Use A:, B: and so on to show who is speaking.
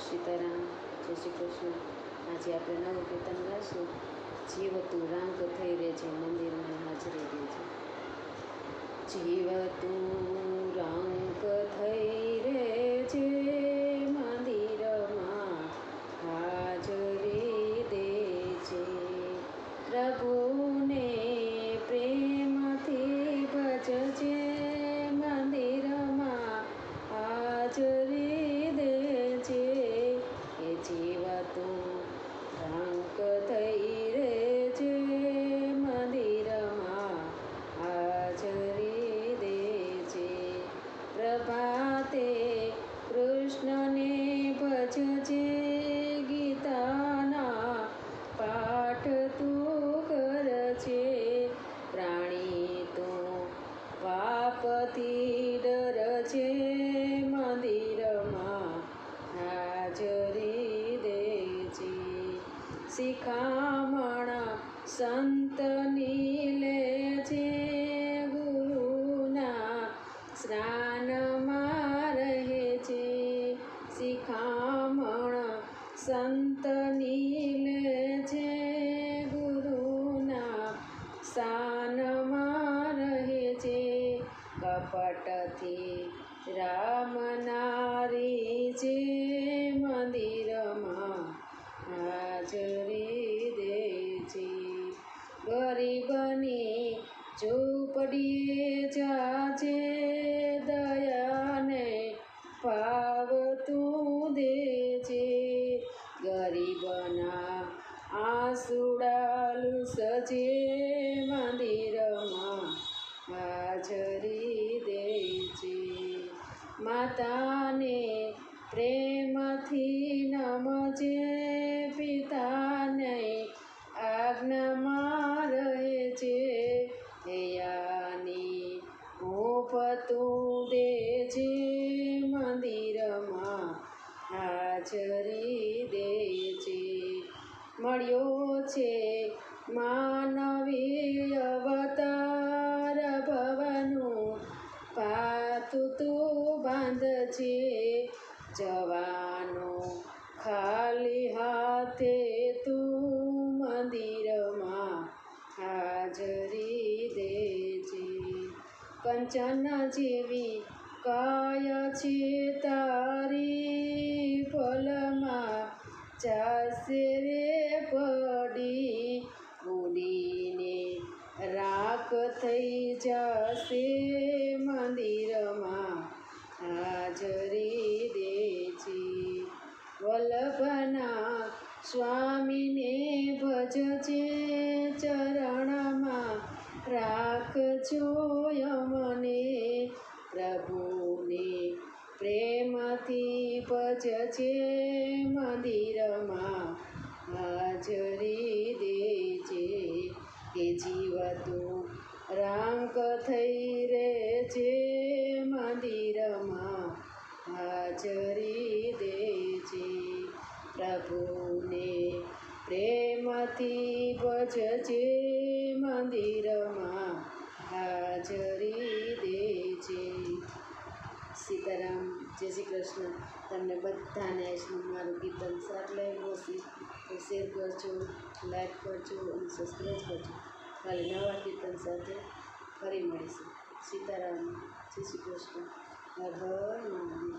A: સીતારામ, જય શ્રી કૃષ્ણ. આજે આપણે નવું કીર્તન ગાશું. જીવ તું રાંક થઈ રહેજે, મંદિરમાં હાજરી દેજે. જીવ તું રાંક થઈ રહેજે, મંદિરમાં હાજરી દેજે. પ્રભુને પ્રેમથી ભજજે, મંદિરમાં હાજરી દેજે. એ જીવ તું રાંક થઈ રહેજે, મંદિરમાં હાજરી દેજે. પ્રભાતે કૃષ્ણને ભજજે, ગીતાના પાઠ તું કરજે. પ્રાણી તું પાપથી ડરજે, મંદિરમાં હાજરી દેજે. શિખામણ સંતની લેજે, ગુરુના સ્નાનમાં રહેજે. શિખામણ સંતની લેજે, ગુરુના સ્થાનમાં રહેજે. કપટથી રામ નારી જે, મંદિરમાં હાજરી દેજે. ગરીબની ઝૂંપડીએ જાજે, દયાને ભાવ તું દેજે. ગરીબના આંસુડા લૂછજે, મંદિરમાં હાજરી દેજે. માતાને પ્રેમથી નમજે, પિતાને આજ્ઞામાં રહેજે. હૈયાની હૂંફ તું દેજે, મંદિરમાં હાજરી દેજે. મળ્યો છે માનવી અવતાર, ભવનું પાતું તું બાંધજે. જવાનું ખાલી હાથે તું, મંદિરમાં હાજરી દેજે. કંચન જેવી કાય છે તારી, ફલમાં ચાસે રે પડી. ઉડીને રાખ થઈ જશે, મંદિરમાં હાજરી દેજે. વલ્લભના સ્વામીને ભજજે, ચરણમાં રાખજો યમને. પ્રભુને પ્રેમથી ભજજે, મંદિરમાં હાજરી દેજે. એ જીવ તું રાંક થઈ રહેજે, મંદિરમાં હાજરી દેજે. પ્રભુને પ્રેમથી ભજજે, મંદિરમાં હાજરી દેજે. સીતારામ, જય શ્રી કૃષ્ણ. તમને બધાને મારું કીર્તન સારું લાગ્યું હશે તો શેર કરજો, લાઈક કરજો અને સબસ્ક્રાઈબ કરજો. કાલે નવા કીર્તન સાથે ફરી મળીશું. સીતારામ, જય શ્રી કૃષ્ણ. હર હર મહાદેવ.